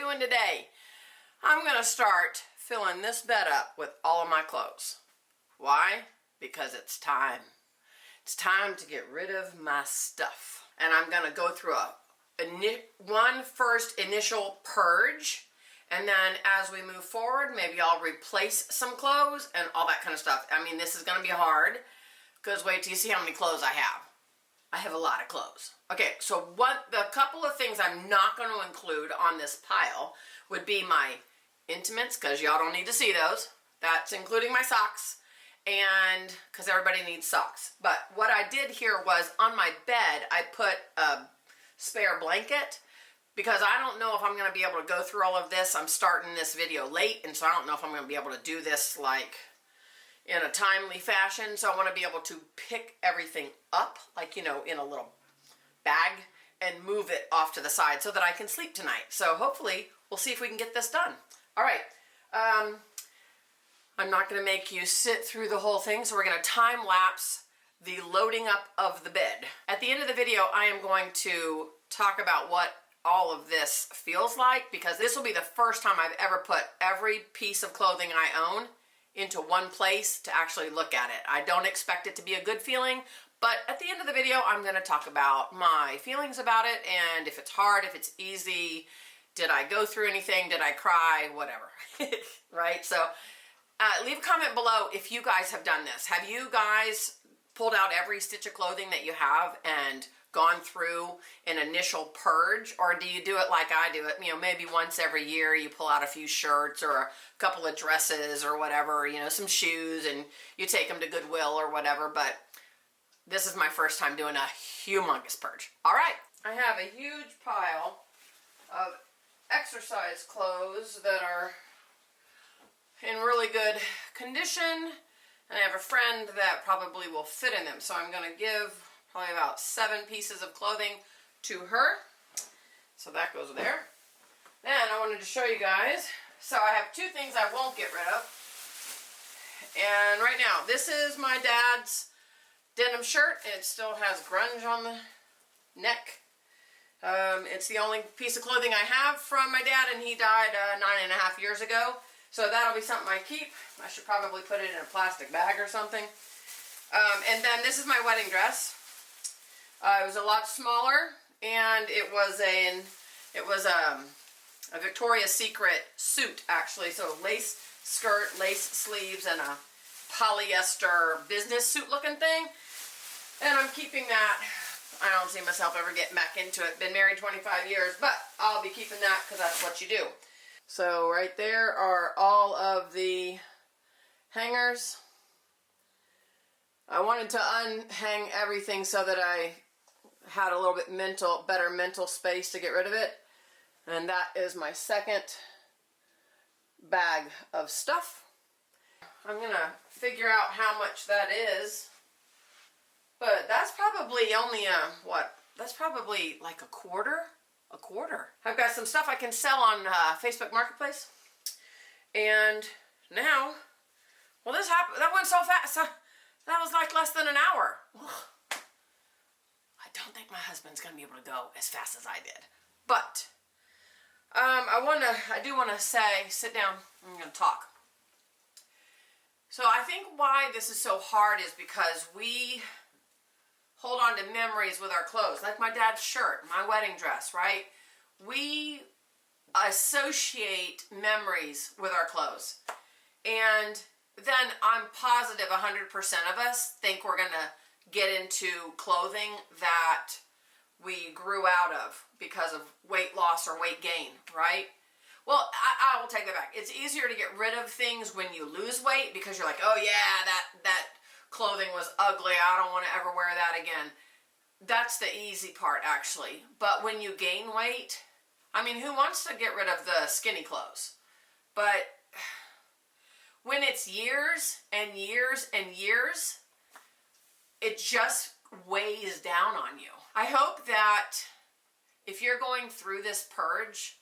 doing today? I'm going to start filling this bed up with all of my clothes. Why? Because it's time. It's time to get rid of my stuff. And I'm going to go through one first initial purge. And then as we move forward, maybe I'll replace some clothes and all that kind of stuff. I mean, this is going to be hard because wait till you see how many clothes I have. I have a lot of clothes. Okay, so the couple of things I'm not going to include on this pile would be my intimates, because y'all don't need to see those. That's including my socks, and because everybody needs socks. But what I did here was on my bed, I put a spare blanket because I don't know if I'm going to be able to go through all of this. I'm starting this video late, and so I don't know if I'm going to be able to do this like in a timely fashion. So I want to be able to pick everything up, like, you know, in a little bag and move it off to the side so that I can sleep tonight. So hopefully we'll see if we can get this done. All right. I'm not going to make you sit through the whole thing, so we're going to time lapse the loading up of the bed. At the end of the video, I am going to talk about what all of this feels like, because this will be the first time I've ever put every piece of clothing I own into one place to actually look at it. I don't expect it to be a good feeling, but at the end of the video, I'm going to talk about my feelings about it, and if it's hard, if it's easy, did I go through anything, did I cry, whatever, right? So leave a comment below if you guys have done this. Have you guys pulled out every stitch of clothing that you have and gone through an initial purge, or do you do it like I do it? You know, maybe once every year you pull out a few shirts or a couple of dresses or whatever, you know, some shoes, and you take them to Goodwill or whatever. But this is my first time doing a humongous purge. All right, I have a huge pile of exercise clothes that are in really good condition, and I have a friend that probably will fit in them, so I'm going to give probably about 7 pieces of clothing to her. So that goes there. Then I wanted to show you guys, so I have 2 things I won't get rid of. And right now, this is my dad's denim shirt. It still has grunge on the neck. It's the only piece of clothing I have from my dad, and he died 9.5 years ago. So that'll be something I keep. I should probably put it in a plastic bag or something. And then this is my wedding dress. It was a lot smaller, and it was a Victoria's Secret suit, actually. So lace skirt, lace sleeves, and a polyester business suit looking thing. And I'm keeping that. I don't see myself ever getting back into it. Been married 25 years, but I'll be keeping that because that's what you do. So right there are all of the hangers. I wanted to unhang everything so that I had a little bit better mental space to get rid of it. And that is my second bag of stuff. I'm gonna figure out how much that is. But that's probably only that's probably like a quarter. I've got some stuff I can sell on Facebook Marketplace. And now, well, this happened, that went so fast. That was like less than an hour. Ugh. I don't think my husband's going to be able to go as fast as I did. But I do want to say, sit down, I'm going to talk. So I think why this is so hard is because we hold on to memories with our clothes, like my dad's shirt, my wedding dress, right? We associate memories with our clothes. And then I'm positive 100% of us think we're going to get into clothing that we grew out of because of weight loss or weight gain, right? Well, I will take that back. It's easier to get rid of things when you lose weight because you're like, oh yeah, that clothing was ugly. I don't want to ever wear that again. That's the easy part, actually. But when you gain weight, I mean, who wants to get rid of the skinny clothes? But when it's years and years and years, it just weighs down on you. I hope that if you're going through this purge,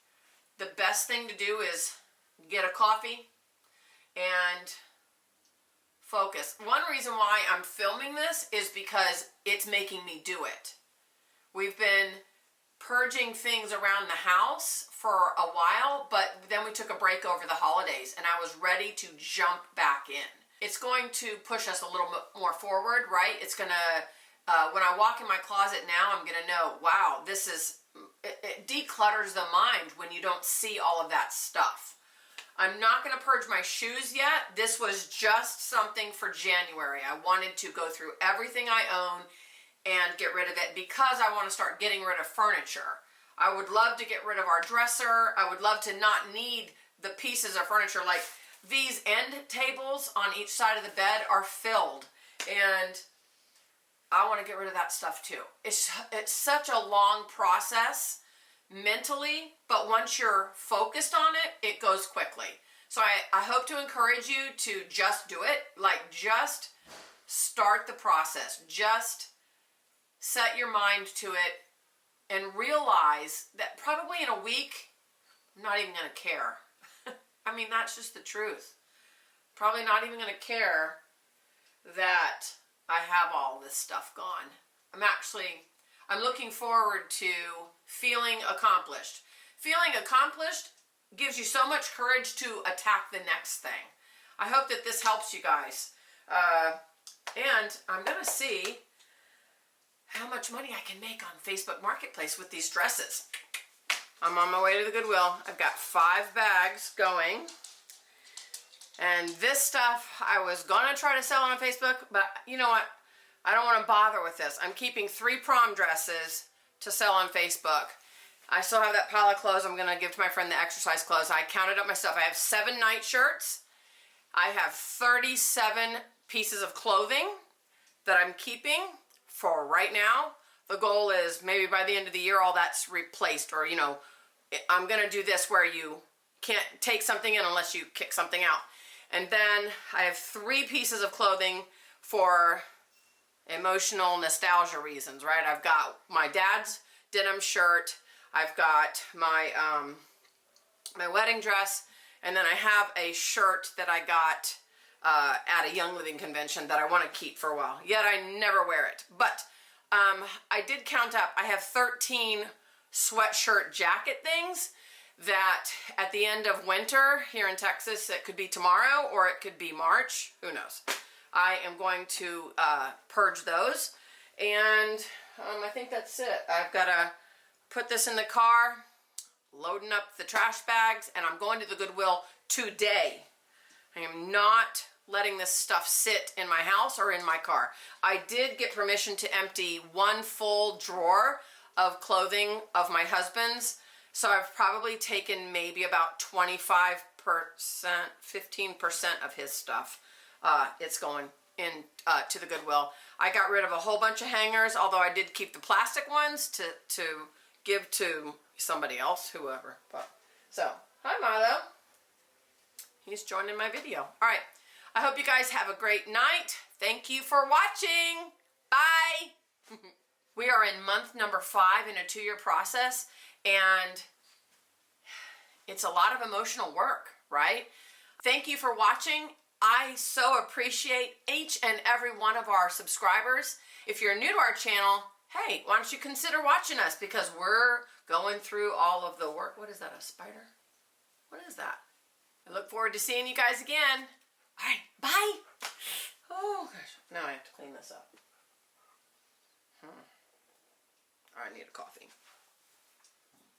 the best thing to do is get a coffee and focus. One reason why I'm filming this is because it's making me do it. We've been purging things around the house for a while, but then we took a break over the holidays and I was ready to jump back in. It's going to push us a little bit more forward, right? It's gonna, when I walk in my closet now, I'm gonna know, wow, this is, it declutters the mind when you don't see all of that stuff. I'm not gonna purge my shoes yet. This was just something for January. I wanted to go through everything I own and get rid of it because I want to start getting rid of furniture. I would love to get rid of our dresser. I would love to not need the pieces of furniture. Like these end tables on each side of the bed are filled, and I want to get rid of that stuff too. It's such a long process mentally, but once you're focused on it, it goes quickly. So I hope to encourage you to just do it. Like, just start the process. Just set your mind to it and realize that probably in a week, I'm not even going to care. I mean, that's just the truth. Probably not even going to care that I have all this stuff gone. I'm looking forward to feeling accomplished. Feeling accomplished gives you so much courage to attack the next thing. I hope that this helps you guys. And I'm going to see how much money I can make on Facebook Marketplace with these dresses. I'm on my way to the Goodwill. I've got 5 bags going. And this stuff I was gonna try to sell on Facebook, but you know what? I don't want to bother with this. I'm keeping 3 prom dresses to sell on Facebook. I still have that pile of clothes I'm gonna give to my friend, the exercise clothes. I counted up my stuff. I have 7 night shirts. I have 37 pieces of clothing that I'm keeping for right now. The goal is maybe by the end of the year all that's replaced, or you know, I'm gonna do this where you can't take something in unless you kick something out. And then I have 3 pieces of clothing for emotional nostalgia reasons, right? I've got my dad's denim shirt, I've got my my wedding dress, and then I have a shirt that I got at a Young Living convention that I want to keep for a while. Yet I never wear it. But I did count up. I have 13 sweatshirt jacket things that at the end of winter here in Texas, it could be tomorrow or it could be March. Who knows? I am going to purge those. And I think that's it. I've got to put this in the car, loading up the trash bags, and I'm going to the Goodwill today. I am not letting this stuff sit in my house or in my car. I did get permission to empty 1 full drawer of clothing of my husband's, so I've probably taken maybe about 25%, 15% of his stuff. It's going in to the Goodwill. I got rid of a whole bunch of hangers, although I did keep the plastic ones to give to somebody else, whoever. But so, hi Milo. He's joining my video. All right. I hope you guys have a great night. Thank you for watching. Bye. We are in month number 5 in a 2-year process, and it's a lot of emotional work, right? Thank you for watching. I so appreciate each and every one of our subscribers. If you're new to our channel, hey, why don't you consider watching us, because we're going through all of the work. What is that, a spider? What is that? I look forward to seeing you guys again. All right, bye. Oh, gosh. Now I have to clean this up. I need a coffee.